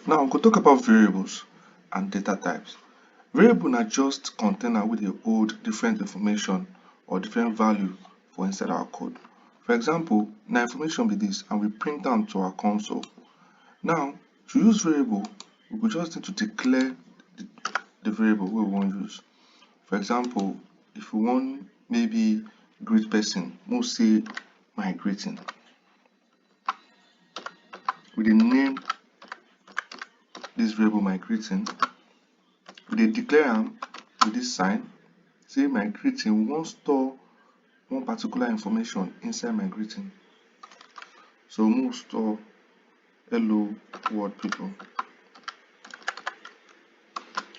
Now we go talk about variables and data types. Variable na just container wey dey hold different information or different value for inside our code. For example, na information be this and we print am to our console. Now to use variable, we go just need to declare the variable wey we wan use. For example, if we wan maybe greet person, make we say my greeting. We dey name this variable my greeting. We dey declare am with this sign, say my greeting. We wan store one particular information inside my greeting. So make we store hello world people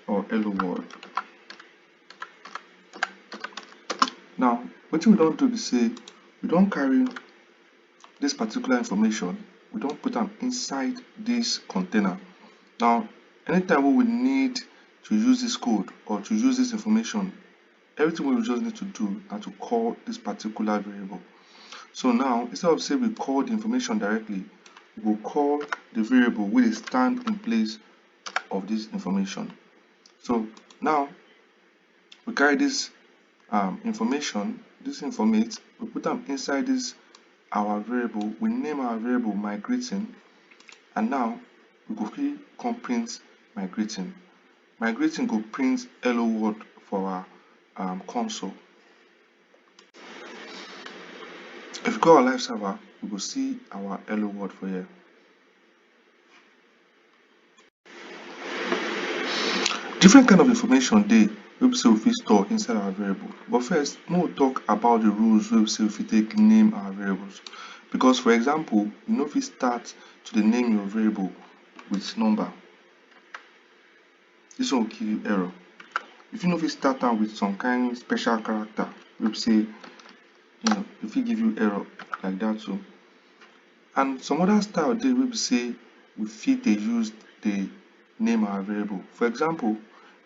or hello world. Now wetin we don do be say we don carry this particular information, we don put am inside this container. Now anytime wey we need to use this code or to use this information, everything wey we just need to do na to call this particular variable. So now instead of say we call the information directly, we go call the variable wey dey stand in place of this information. So now we carry this information, this informate, we put am inside this our variable. We name our variable my greeting, and now we go fit come print my greeting. My greeting go print hello world for our console. If we go our live server, we go see our hello world for here. Different kind of information dey wey be say we fit store inside our variable. But first, make we talk about the rules wey be say we fit take name our variables. Because for example, you no fit start to dey name your variable with number. This one go give you error. You fit no fit start am with some kind special character wey be say e fit give you error like that too. And some other style dey wey be say we fit dey use dey name our variable. For example,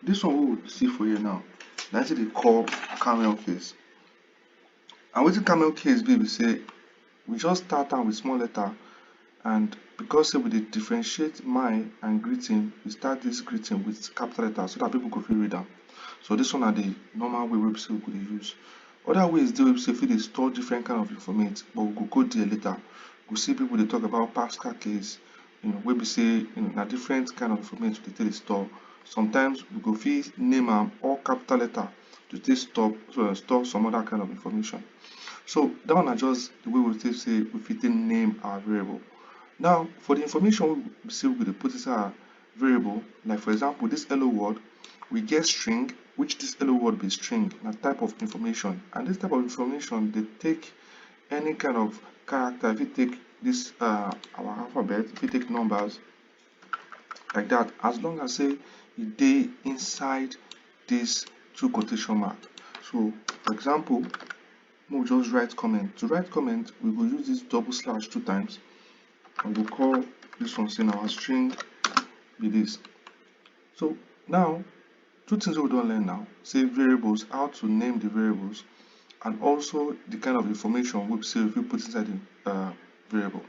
this one wey we see for here now, na wetin dey call camel case. And wetin camel case be say we just start am with small letter, and because say we dey differentiate my and greeting, we start this greeting with capital letter so that people go fit read am. So this one na the normal way wey be say we go dey use. Other ways dey wey be say we fit dey store different kind of informate, but we go go there later. We see people dey talk about Pascal case, wey be say na different kind of informate we dey take dey store. Sometimes we go fit name am all capital letter to take store some other kind of information. So that one na just the way we take say we fit take name our variable. Now for the information wey be say we go dey put inside our variable, like for example this hello world, we get string, which this hello world be string, na type of information. And this type of information dey take any kind of character. If you take this our alphabet, if you take numbers like that, as long as say e dey inside this two quotation mark. So for example, make we just write comment. To write comment, we go use this double slash 2 times and we go call this one say na our string be this. So now two things wey we don learn now, say variables, how to name the variables, and also the kind of information wey be say we fit put inside the variable.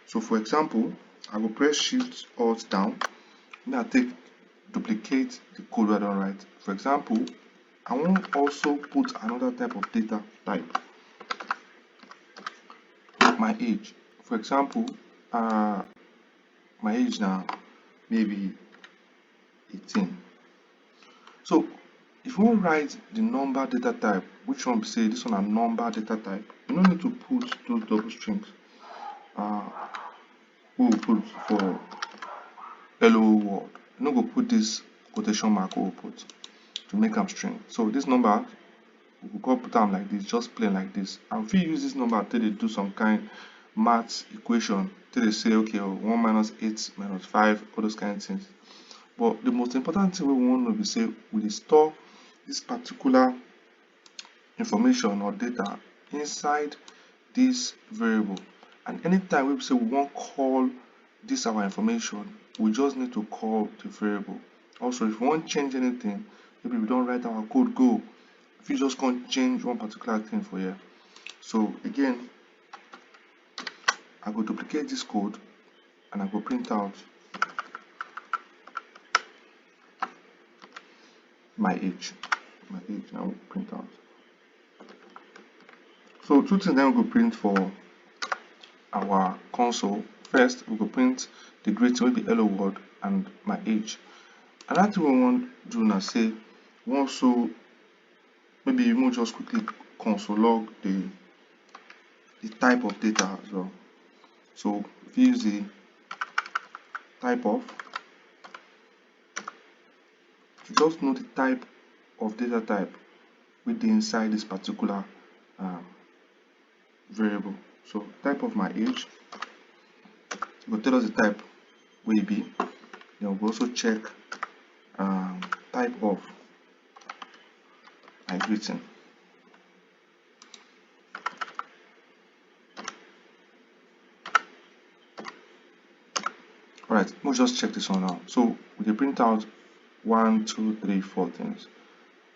So for example, I go press shift alt down, make I take duplicate the code wey I don write. For example, I wan also put another type of data type, my age. For example, my age na maybe 18. So if you wan write the number data type, which one be say this one na number data type, you no need to put those double strings wey we put for hello world. You no go put this quotation mark wey we put to make am string. So this number, we go put am like this, just plain like this. And we fit use this number take dey do some kind math equation, take dey say okay 1 minus 8 minus 5, all those kind of things. But the most important thing wey we wan know be say we dey store this particular information or data inside this variable. And anytime wey be say we wan call this our information, we just need to call the variable. Also, if we wan change anything, maybe we don write our code go, we fit just come change one particular thing for here. So again, I go duplicate this code and I go print out my age. Now we print out. So two things then we go print for our console. First, we go print the greeting will be hello world and my age. Another thing we want to do now say we also maybe we just quickly console log the type of data as well. So if you use the type of, you just know the type of data type with the inside this particular variable. So type of my age, it will tell us the type will be. Then we'll also check type of my greeting. Alright, we'll just check this one now. So we can print out 1, 2, 3, 4 things.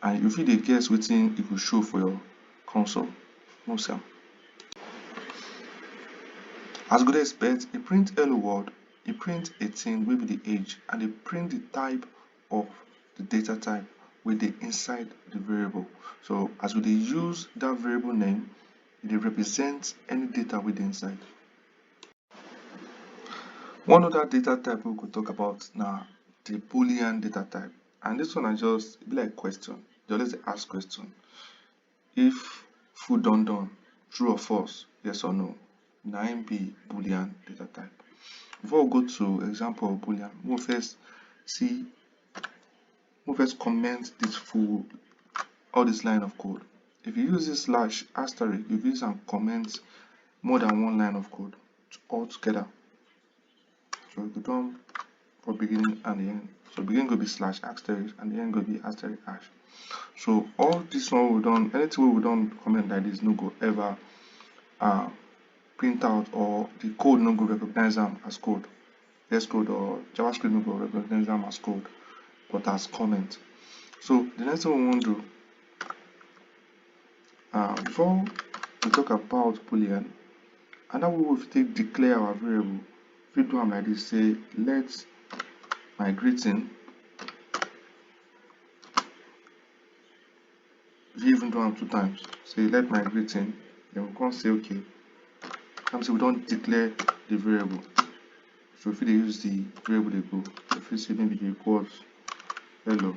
And if you dey guess wetin it will show for your console, no sir. As you go expect, e print hello world, e print a thing wey be the age, and e print the type of the data type wey dey inside the variable. So as we dey use that variable name, e dey represent any data wey dey inside. One other data type we could talk about now, the Boolean data type. And this one I just be like question. You always ask question. If food done, true or false, yes or no. Now im be Boolean data type. Before we go to example of Boolean, we'll first comment this full all this line of code. If you use this slash asterisk, you use and comment more than one line of code all together. So we go done for beginning and the end. So beginning will be slash asterisk and the end will be asterisk hash. So all this one we done, anything we done comment like this, no go ever print out, or the code no go recognize them as code. VS Code or JavaScript no go recognize them as code, but as comment. So the next thing we want to do, before we talk about Boolean, and now we will take declare our variable. If we do them like this, say let my greeting. If you even do them 2 times, say let my greeting, then we can say okay. Come say we don't declare the variable. So if we use the variable they go, if we say maybe the equals hello.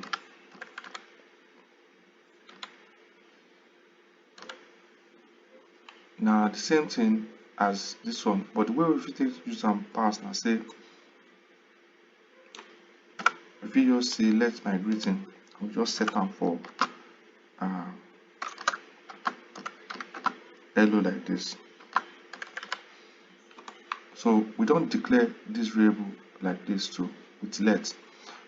Now the same thing as this one, but the way we take use some pass now, say if you just say let my greeting, I'll just set them for hello like this. So we don't declare this variable like this too with let.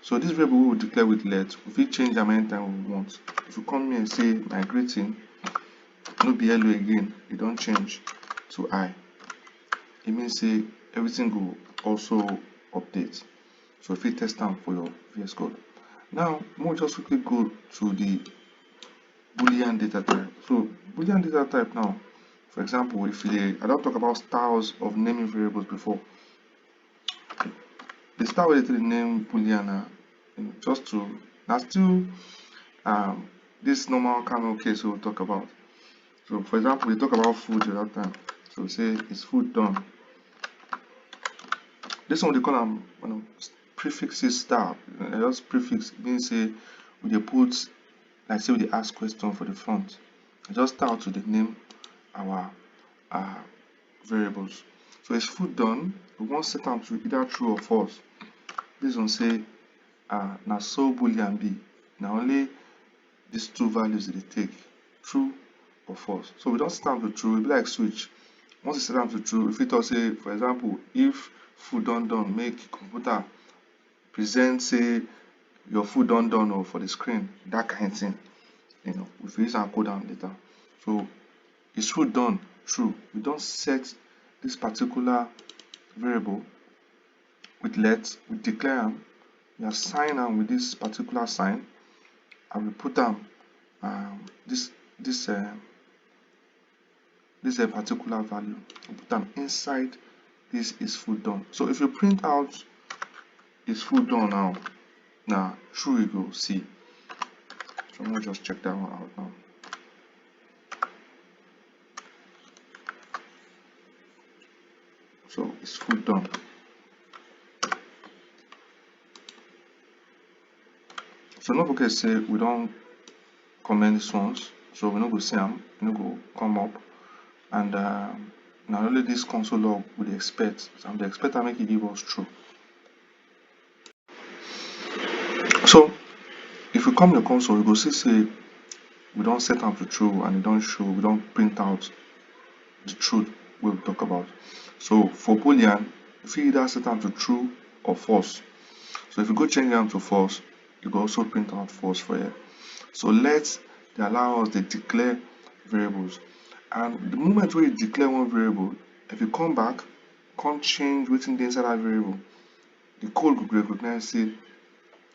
So this variable we will declare with let. If we change them anytime we want. If we come here and say my greeting, no be hello again, it don't change to I. It means say everything will also update. So if you test them for your VS Code. Now we'll just quickly go to the Boolean data type. So Boolean data type now, for example, if I don't talk about styles of naming variables before. The style way they name Boolean, just to that's still this normal kind of case we'll talk about. So for example, we talk about food the other time. So say is food done. This one they call them prefixes style. Just prefix means say we put, like say we ask question for the front. Just start to the name our variables. So is food done? We want set them to either true or false. Based on say now so Boolean be. Now only these 2 values they take, true or false. So we don't set them to true, it be like switch. Once you set them to true, if it say, for example, if food done, make computer present say your food done or for the screen, that kind of thing. If we use and code down later. So is food done true? We don't set this particular variable with let, we declare them, we assign them with this particular sign, and we put them this particular value, we put them inside this is food done. So if you print out is food done now true you go see. So I'm gonna just check that one out now. So it's full done. So don't forget say we don't comment these ones, so we no go see them, we no go come up, and now only this console log we dey expect, and the expect make it give us true. So if we come the console, we go see say we don't set am to true, and it don't show, we don't print out the truth we will talk about. So for boolean, if you either set am to true or false. So if you go change them to false, you go also print out false for here. So let they allow us to declare variables, and the moment we declare one variable, if you come back, can't change within the inside that variable, the code will recognize say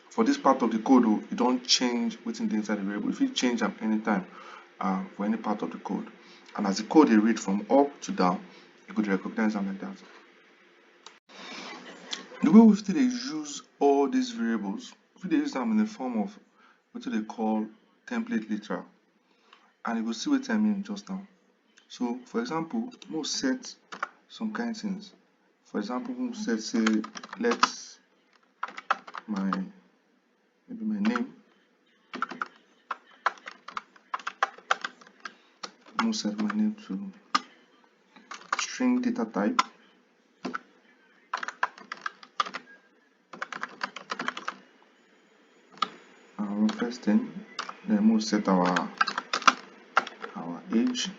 for this part of the code, you don't change within the inside the variable. If you change them anytime for any part of the code, and as the code they read from up to down, you could recognize them like that. The way we still use all these variables, we use them in the form of what they call template literal, and you will see what I mean just now. So for example, we'll set some kind of things. For example, we'll set say let's maybe my name. We'll set my name to string data type. First thing, then we'll set our age.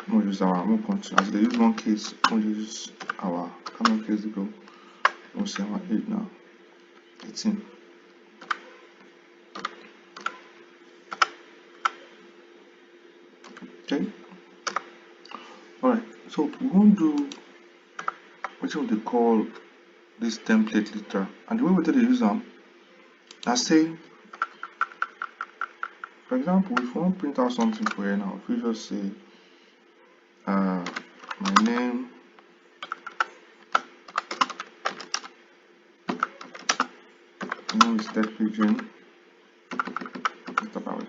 We'll use we'll continue as they use one case, we'll use our common case to go. We'll say our age now, 18. Okay. Alright, so we won't do what they call this template literal, and the way we use them, I say, for example, if we want to print out something for here now, if we just say my name is Ted Pigeon, what about it?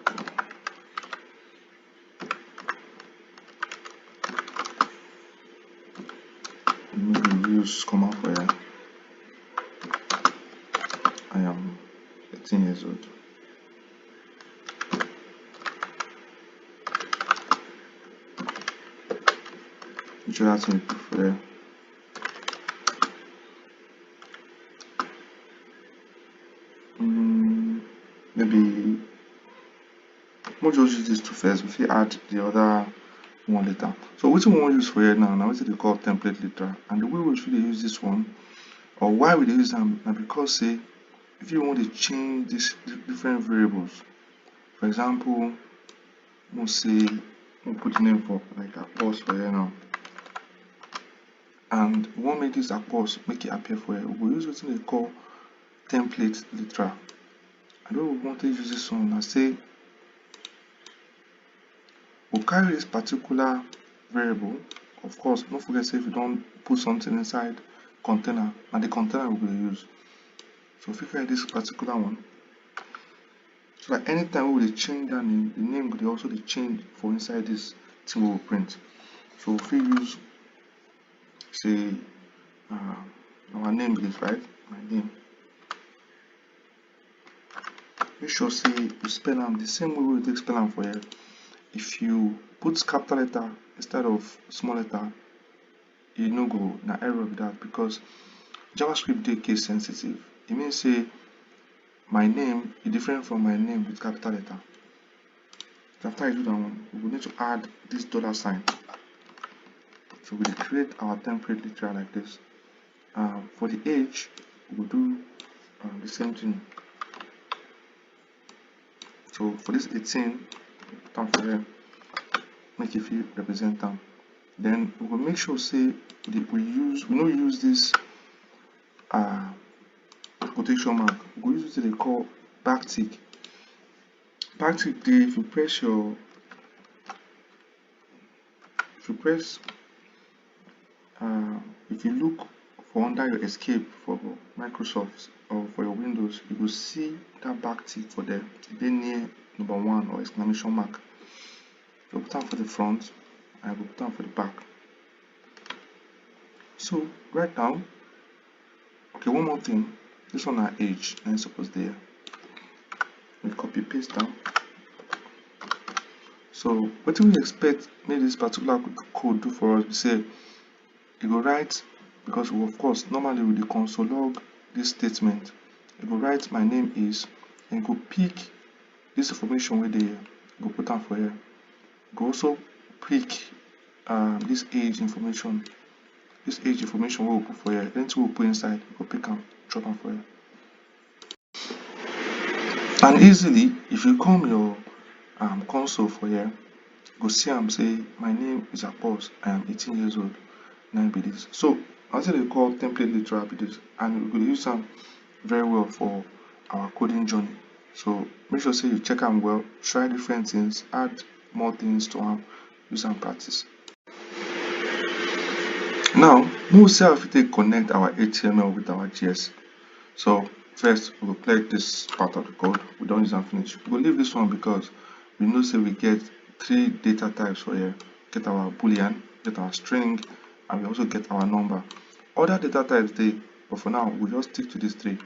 Maybe use comma for here. I am 18 years old. Which other thing you prefer? Maybe we'll just use this two first. If you add the other one later. So what we want to use for here now what they call template literal, and the way we should use this one, or why we use them, now because say if you want to change these different variables, for example, we'll say we'll put the name for like a pause for here now, and we want to make this a pause, make it appear for here. We'll use what they call template literal, and when we want to use this one, I say we'll carry this particular variable. Of course, don't forget say if you don't put something inside container, and the container will be used. So if you carry this particular one, so that anytime we will change that name, the name will also be changed for inside this thing we will print. So if we use say our name is right, my name. Make sure say you spell them the same way we take spell them for here. If you put capital letter instead of small letter, you no go na error with that, because JavaScript dey case sensitive. It means say my name is different from my name with capital letter. So after I do that one, we will need to add this $sign. So we will create our template literal like this. For the age, we will do the same thing. So for this 18, down for here, make it fit represent them. Then we will make sure say we don't use this quotation mark. We will use what they call backtick. Backtick there, if you look for under your escape for Microsoft or for your Windows, you will see that back tick for there. They near number 1 or exclamation mark. You put down for the front and I will put down for the back. So right now, okay, one more thing. This one our age, and suppose there. We copy paste down. So what do we expect make this particular code do for us? We say you go write, because of course normally with the console log this statement, you go write my name is, and go pick this information where they go put down for here. Go also pick this age information. This age information we will put for here. Anything we put inside, go pick and drop them for here. And easily, if you come your console for here, go see am say my name is Apos, I am 18 years old. Now be this. So as they call template literal be this, and we will use them very well for our coding journey. So make sure say you check them well, try different things, add more things to them, use and practice. Now we'll see how we take connect our HTML with our JS. So first we will play this part of the code. We don't use and finish. We'll leave this one because we know say we get 3 data types for here. Get our boolean, get our string, and we also get our number. Other data types they, but for now we'll just stick to these 3.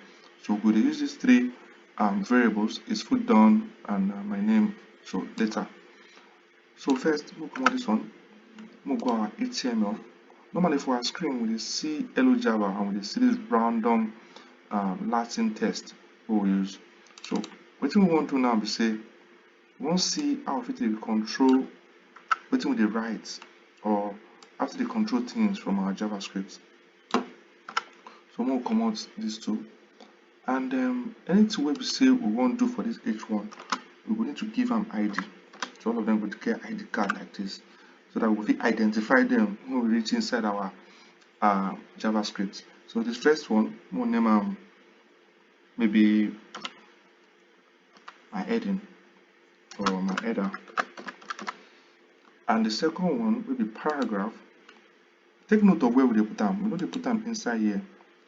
So we'll use these 3 variables, is food done and my name, so data. So first we'll come on this one, we'll go our HTML. Normally for our screen we see hello Java and we see this random Latin text we will use. So what we want to now be say we want to see how it will control what we write or after they control things from our JavaScript. So we'll come out these 2, and anything we say we want to do for this H1, we will need to give them ID. So all of them will get ID card like this, so that we will identify them when we reach inside our JavaScript. So this first one, we'll name maybe my heading or my header, and the second one will be paragraph. Take note of where we put them. We know they put them inside here.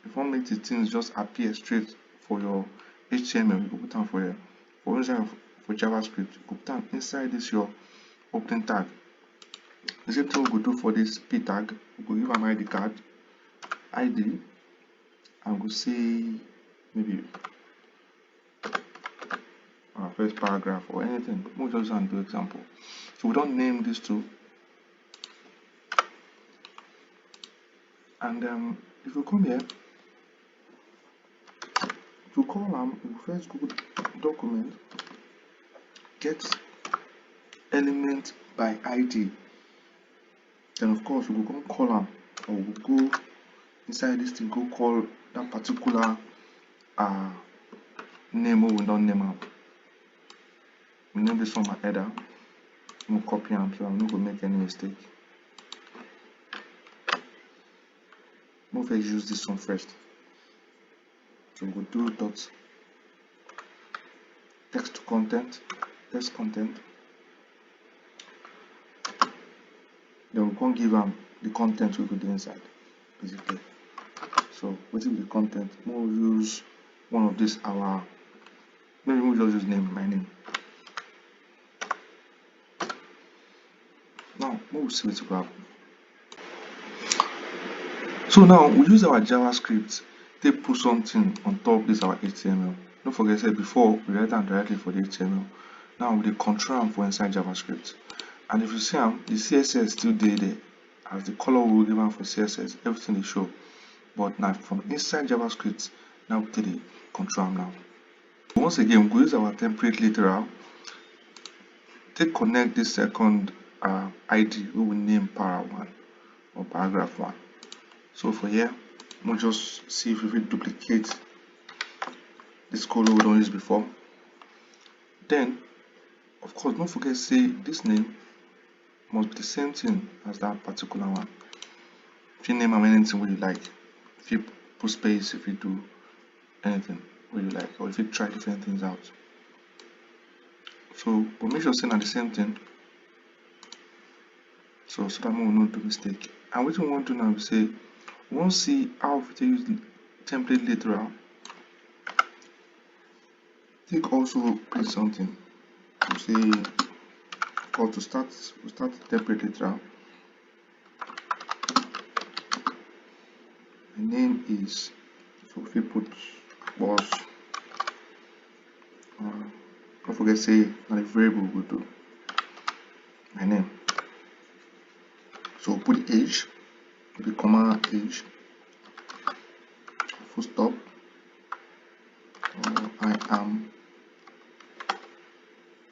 If you want to make the things just appear straight for your HTML, you can put them for here. For inside for JavaScript, you can put them inside this your opening tag. The same thing we will do for this p tag. We will give an ID card, ID, and we'll say maybe our first paragraph or anything. We'll just do example. So we don't name these 2. And if you come here, to call them, we first go document get element by ID. Then of course we will go call them, or we will go inside this thing, go call that particular name we will not name them. We name this one my header. We'll copy them so I'm not going to make any mistake. We'll first use this one first. So we'll do dot text content, text content. Then we're going to give them the content we put inside, basically. So what is the content? We'll use one of this our, maybe we'll just use name, my name. Now we'll see what will happen. So now we use our JavaScript to put something on top this our HTML. Don't forget say before we write down directly for the HTML. Now we control them for inside JavaScript. And if you see them, the CSS still there as the color we will give them for CSS, everything they show. But now from inside JavaScript, now we take the control them now. Once again, we use our template literal to connect this second ID we will name para1 or paragraph 1. So for here, we'll just see if we duplicate this code we don't use before. Then, of course, don't forget say this name must be the same thing as that particular one. If you name anything what you like, if you put space, if you do anything what you like, or if you try different things out. So we'll make sure saying the same thing. So that we will not do mistake. And what we want to now is say we wan see how we take use template literal. Think also print something. We say or to start, we start template literal. My name is, so if we put was don't forget say na the variable we do my name. So put the age, the comma age, full stop. I am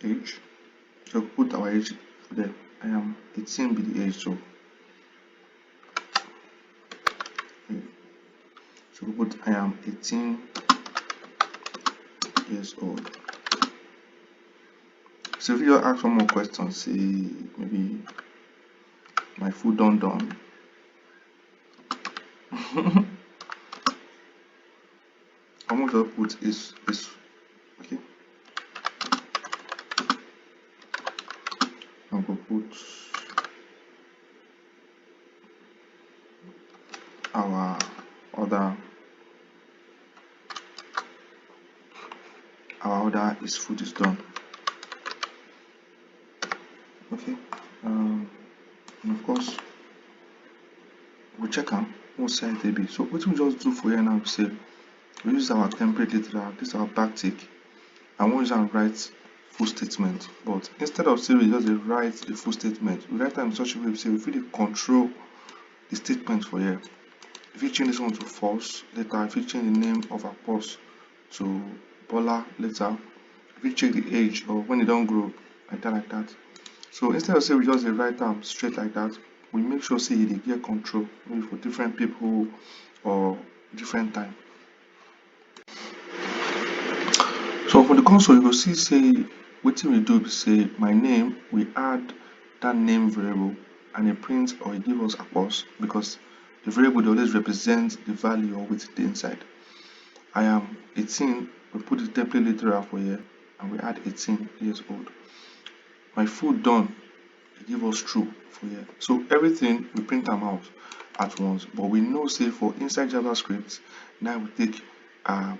age. So put our age there. I am 18 be the age. So we put I am 18 years old. So if you ask one more question, say maybe my food done. How much output is okay? I'm gonna put our order is food is done. Okay, and of course we check them. We'll say it be. So what we just do for here now, we say we use our template literal, this is our backtick, and we use and write full statement. But instead of saying we just write a full statement, we write them in such a way we say we really control the statement for here. If you change this one to false later, if you change the name of our post to Bola later, if you check the age or when it don't grow like that. So instead of say we just write them straight like that, we make sure say they get control maybe for different people or different time. So for the console, you will see say wetin we do be say my name, we add that name variable and it prints or it gives us a pause because the variable always represents the value or with the inside. I am 18, we put the template literal for here and we add 18 years old. My food done, it give us true for here. So everything we print them out at once, but we know say for inside JavaScript, now we take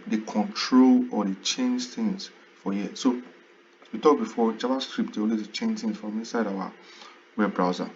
the control or the change things for here. So we talked before, JavaScript they always change things from inside our web browser.